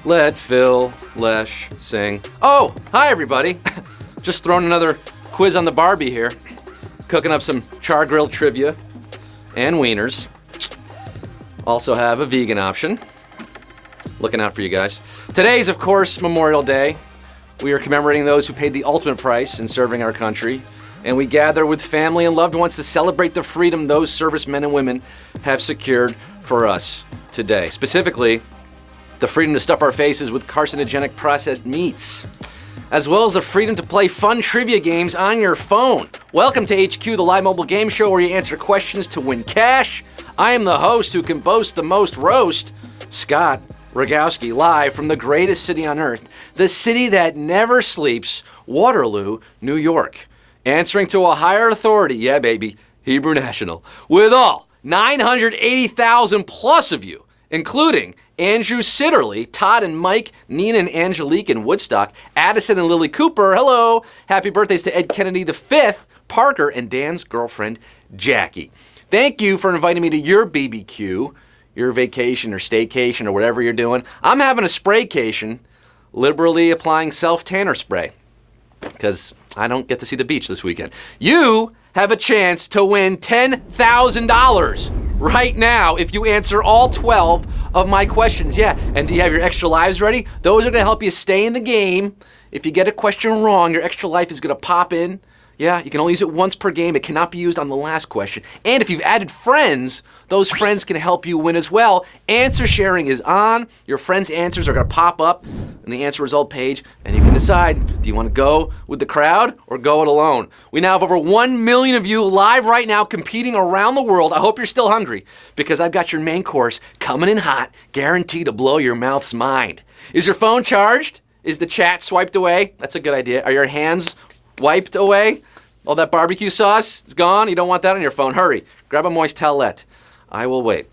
Let Phil Lesh sing. Oh, hi everybody. Just throwing another quiz on the Barbie here. Cooking up some char-grilled trivia and wieners. Also have a vegan option. Looking out for you guys. Today's, of course, Memorial Day. We are commemorating those who paid the ultimate price in serving our country. And we gather with family and loved ones to celebrate the freedom those servicemen and women have secured for us today. Specifically, the freedom to stuff our faces with carcinogenic processed meats, as well as the freedom to play fun trivia games on your phone. Welcome to HQ, the live mobile game show where you answer questions to win cash. I am the host who can boast the most roast, Scott Rogowsky, live from the greatest city on earth, the city that never sleeps, Waterloo, New York. Answering to a higher authority, yeah baby, Hebrew National, with all 980,000 plus of you, including Andrew Sitterly, Todd and Mike, Nina and Angelique in Woodstock, Addison and Lily Cooper, hello. Happy birthdays to Ed Kennedy V, Parker, and Dan's girlfriend, Jackie. Thank you for inviting me to your BBQ, your vacation or staycation or whatever you're doing. I'm having a spraycation, liberally applying self-tanner spray, because I don't get to see the beach this weekend. You have a chance to win $10,000 right now if you answer all 12 of my questions. Yeah, and do you have your extra lives ready? Those are going to help you stay in the game. If you get a question wrong, your extra life is going to pop in. Yeah, you can only use it once per game. It cannot be used on the last question. And if you've added friends, those friends can help you win as well. Answer sharing is on. Your friends' answers are going to pop up in the answer result page, and you can decide, do you want to go with the crowd or go it alone? We now have over 1 million of you live right now competing around the world. I hope you're still hungry, because I've got your main course coming in hot, guaranteed to blow your mouth's mind. Is your phone charged? Is the chat swiped away? That's a good idea. Are your hands wiped away? All that barbecue sauce is gone? You don't want that on your phone. Hurry. Grab a moist towelette. I will wait.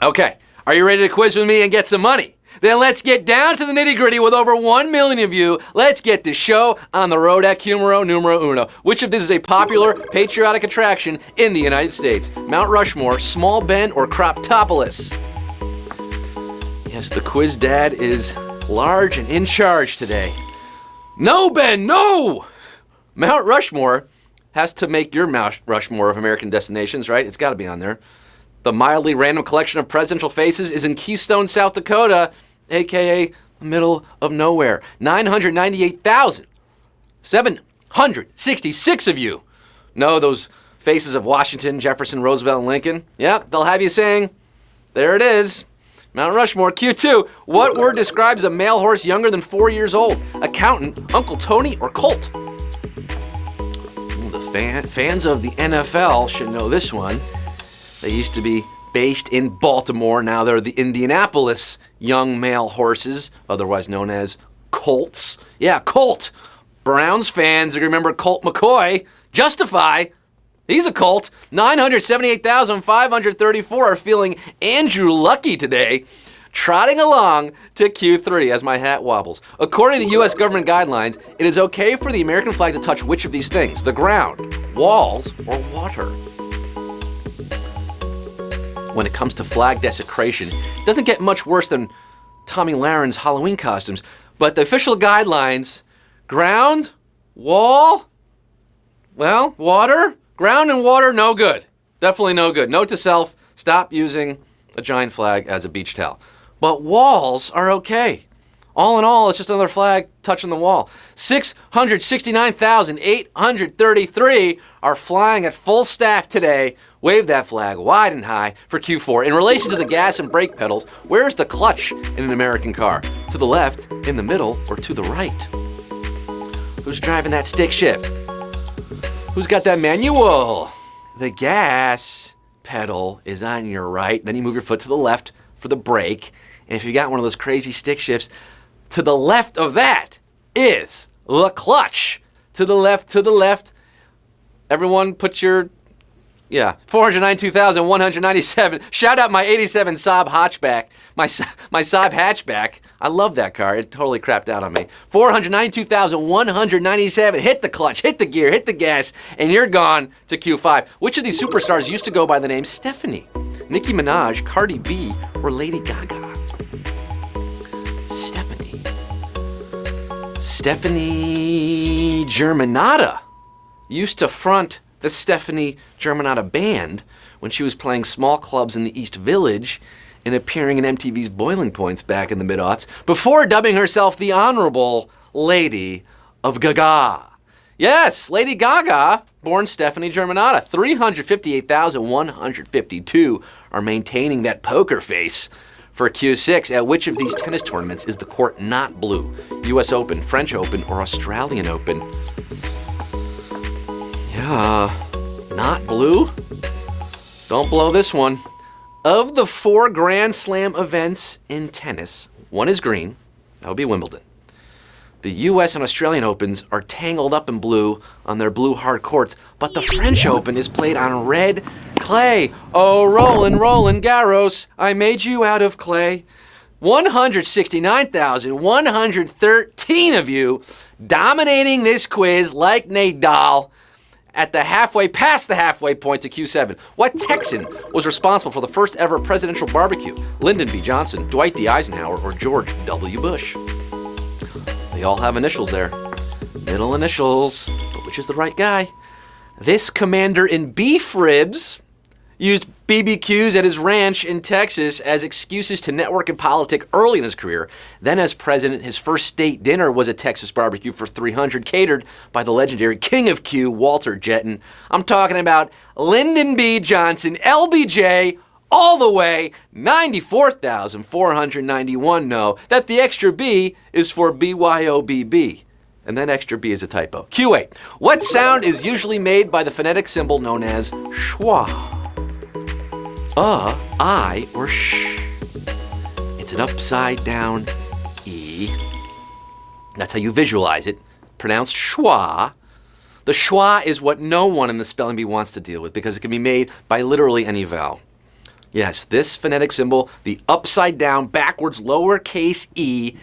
Okay. Are you ready to quiz with me and get some money? Then let's get down to the nitty-gritty with over 1 million of you. Let's get this show on the road at numero uno. Which of these is a popular patriotic attraction in the United States? Mount Rushmore, Small Bend, or Croptopolis? Yes, the quiz dad is large and in charge today. No, Ben, no! Mount Rushmore has to make your Mount Rushmore of American destinations, right? It's got to be on there. The mildly random collection of presidential faces is in Keystone, South Dakota, a.k.a. the middle of nowhere. 998,766 of you know those faces of Washington, Jefferson, Roosevelt, and Lincoln. Yep, they'll have you saying, there it is. Mount Rushmore. Q2, what word describes a male horse younger than 4 years old? Accountant, Uncle Tony, or colt? Fans of the NFL should know this one. They used to be based in Baltimore. Now they're the Indianapolis young male horses, otherwise known as colts. Yeah, Colt. Browns fans, you remember Colt McCoy. Justify. He's a Colt. 978,534 are feeling Andrew lucky today. Trotting along to Q3 as my hat wobbles. According to U.S. government guidelines, it is okay for the American flag to touch which of these things? The ground, walls, or water? When it comes to flag desecration, it doesn't get much worse than Tommy Lahren Halloween costumes, but the official guidelines, ground, wall, well, water, ground and water, no good. Definitely no good. Note to self, stop using a giant flag as a beach towel. But walls are okay. All in all, it's just another flag touching the wall. 669,833 are flying at full staff today. Wave that flag wide and high for Q4. In relation to the gas and brake pedals, where's the clutch in an American car? To the left, in the middle, or to the right? Who's driving that stick shift? Who's got that manual? The gas pedal is on your right. Then you move your foot to the left for the brake. And if you got one of those crazy stick shifts, to the left of that is the clutch. To the left. Everyone put your, 492,197. Shout out my 87 Saab hatchback. My Saab hatchback. I love that car. It totally crapped out on me. 492,197. Hit the clutch, hit the gear, hit the gas, and you're gone to Q5. Which of these superstars used to go by the name Stephanie? Nicki Minaj, Cardi B, or Lady Gaga? Stephanie Germanotta used to front the Stephanie Germanotta Band when she was playing small clubs in the East Village and appearing in MTV's Boiling Points back in the mid-aughts, before dubbing herself the Honorable Lady of Gaga. Yes, Lady Gaga, born Stephanie Germanotta. 358,152 are maintaining that poker face for Q6. At which of these tennis tournaments is the court not blue? US Open, French Open, or Australian Open? Yeah, not blue? Don't blow this one. Of the 4 Grand Slam events in tennis, one is green. That would be Wimbledon. The US and Australian Opens are tangled up in blue on their blue hard courts, but the French Open is played on red clay. Oh, Roland, Roland Garros, I made you out of clay. 169,113 of you dominating this quiz like Nadal at the past the halfway point to Q7. What Texan was responsible for the first ever presidential barbecue? Lyndon B. Johnson, Dwight D. Eisenhower, or George W. Bush? They all have initials there. Middle initials, but which is the right guy? This commander in beef ribs used BBQs at his ranch in Texas as excuses to network and politic early in his career. Then as president, his first state dinner was a Texas barbecue for 300 catered by the legendary King of Q, Walter Jetton. I'm talking about Lyndon B. Johnson, LBJ, all the way, 94,491 know that the extra B is for BYOBB. And that extra B is a typo. Q8. What sound is usually made by the phonetic symbol known as schwa? I, or sh. It's an upside down E. That's how you visualize it. Pronounced schwa. The schwa is what no one in the spelling bee wants to deal with because it can be made by literally any vowel. Yes, this phonetic symbol, the upside down, backwards, lowercase e,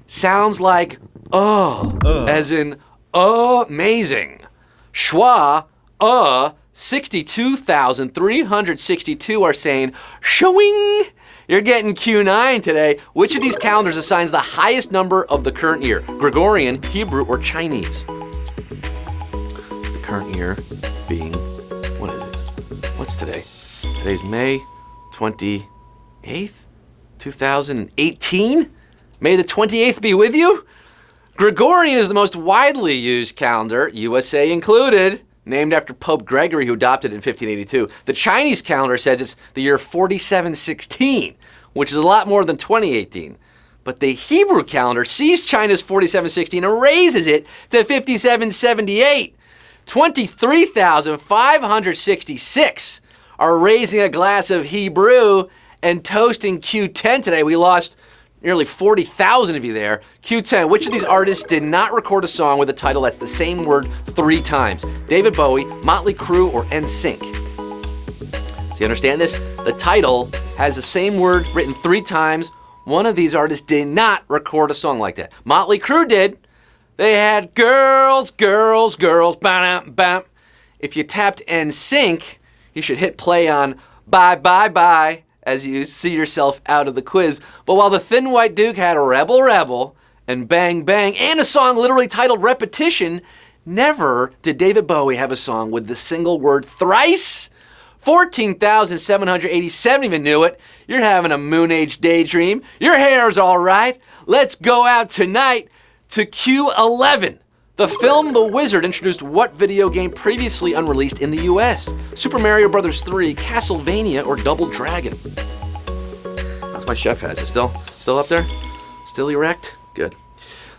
sounds like as in amazing. Schwa, 62,362 are saying, showing. You're getting Q9 today. Which of these calendars assigns the highest number of the current year? Gregorian, Hebrew, or Chinese? The current year being, what is it? What's today? Today's May 28th, 2018? May the 28th be with you? Gregorian is the most widely used calendar, USA included, named after Pope Gregory, who adopted it in 1582. The Chinese calendar says it's the year 4716, which is a lot more than 2018. But the Hebrew calendar sees China's 4716 and raises it to 5778. 23,566 are raising a glass of Hebrew and toasting Q10 today. We lost nearly 40,000 of you there. Q10, which of these artists did not record a song with a title that's the same word 3 times? David Bowie, Motley Crue, or NSYNC? So you understand this? The title has the same word written 3 times. One of these artists did not record a song like that. Motley Crue did. They had girls, girls, girls, bam, bam. If you tapped NSYNC, you should hit play on Bye, Bye, Bye as you see yourself out of the quiz. But while the Thin White Duke had Rebel, Rebel, and Bang, Bang, and a song literally titled Repetition, never did David Bowie have a song with the single word thrice. 14,787 even knew it. You're having a moon age daydream. Your hair's all right. Let's go out tonight to Q11. The film The Wizard introduced what video game previously unreleased in the US? Super Mario Bros. 3, Castlevania, or Double Dragon? That's my chef has it. Still up there? Still erect? Good.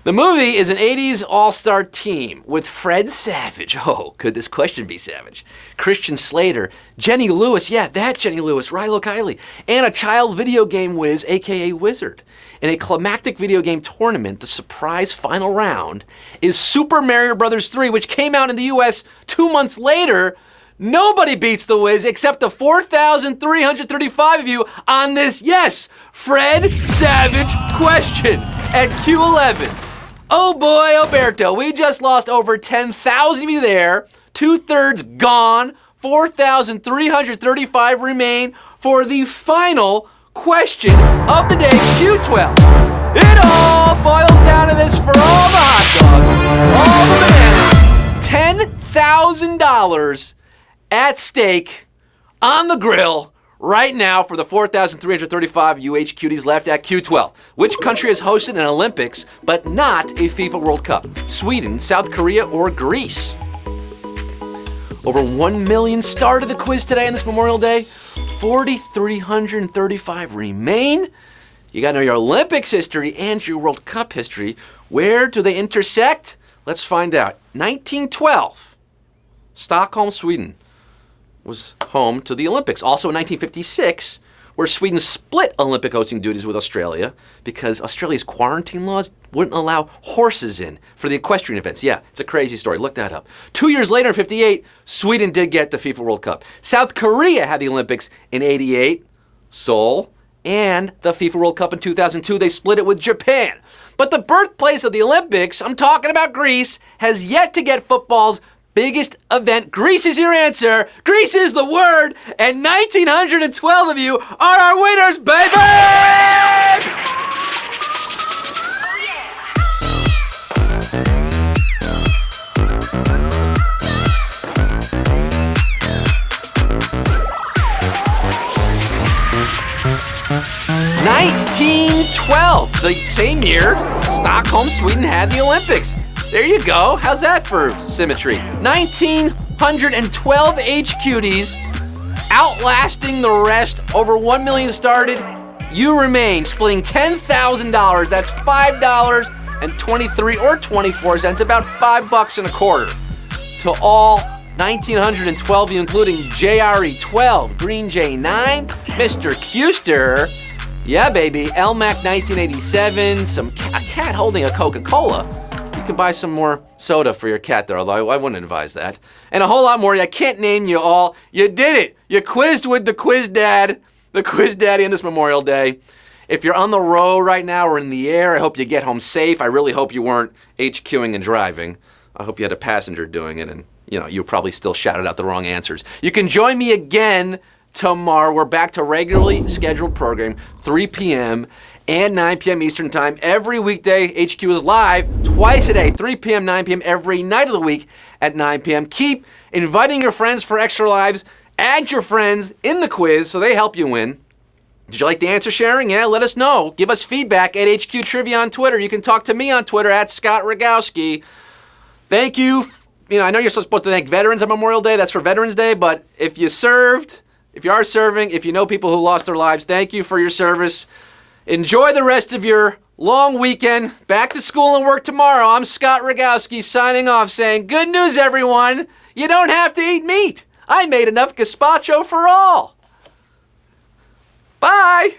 The movie is an 80s all-star team with Fred Savage. Oh, could this question be savage? Christian Slater, Jenny Lewis, yeah, that Jenny Lewis, Rilo Kiley, and a child video game whiz, aka Wizard. In a climactic video game tournament, the surprise final round is Super Mario Bros. 3, which came out in the US 2 months later. Nobody beats the Wiz except the 4,335 of you on this, yes, Fred Savage question at Q11. Oh boy, Alberto, we just lost over 10,000 of you there. 2/3 gone. 4,335 remain for the final question of the day, Q12. It all boils down to this for all the hot at stake on the grill right now for the 4,335 UH cuties left at Q12. Which country has hosted an Olympics but not a FIFA World Cup? Sweden, South Korea, or Greece? Over 1 million started the quiz today on this Memorial Day. 4,335 remain. You gotta know your Olympics history and your World Cup history. Where do they intersect? Let's find out. 1912, Stockholm, Sweden was home to the Olympics. Also in 1956, where Sweden split Olympic hosting duties with Australia because Australia's quarantine laws wouldn't allow horses in for the equestrian events. Yeah, it's a crazy story. Look that up. 2 years later, in 58, Sweden did get the FIFA World Cup. South Korea had the Olympics in 88, Seoul, and the FIFA World Cup in 2002. They split it with Japan. But the birthplace of the Olympics, I'm talking about Greece, has yet to get football's biggest event. Greece is your answer. Greece is the word. And 1,912 of you are our winners, baby! 1912, the same year Stockholm, Sweden had the Olympics. There you go. How's that for symmetry? 1,912 HQDs, outlasting the rest. Over 1 million started. You remain, splitting $10,000. That's $5.23 or 24 cents, about $5 and a quarter. To all 1,912 of you, including JRE12, Green J9, Mr. Custer, yeah baby, LMAC 1987, a cat holding a Coca-Cola. You can buy some more soda for your cat there, although I wouldn't advise that. And a whole lot more. I can't name you all. You did it. You quizzed with the quiz dad, the quiz daddy on this Memorial Day. If you're on the road right now or in the air, I hope you get home safe. I really hope you weren't HQing and driving. I hope you had a passenger doing it and, you probably still shouted out the wrong answers. You can join me again tomorrow. We're back to regularly scheduled program, 3 p.m. and 9 p.m. Eastern Time. Every weekday, HQ is live twice a day, 3 p.m., 9 p.m. every night of the week at 9 p.m. Keep inviting your friends for extra lives. Add your friends in the quiz so they help you win. Did you like the answer sharing? Yeah, let us know. Give us feedback at HQ Trivia on Twitter. You can talk to me on Twitter at Scott Rogowsky. Thank you. I know you're supposed to thank veterans on Memorial Day. That's for Veterans Day. But if you served, if you are serving, if you know people who lost their lives, thank you for your service. Enjoy the rest of your long weekend. Back to school and work tomorrow. I'm Scott Rogowsky signing off saying, good news, everyone. You don't have to eat meat. I made enough gazpacho for all. Bye.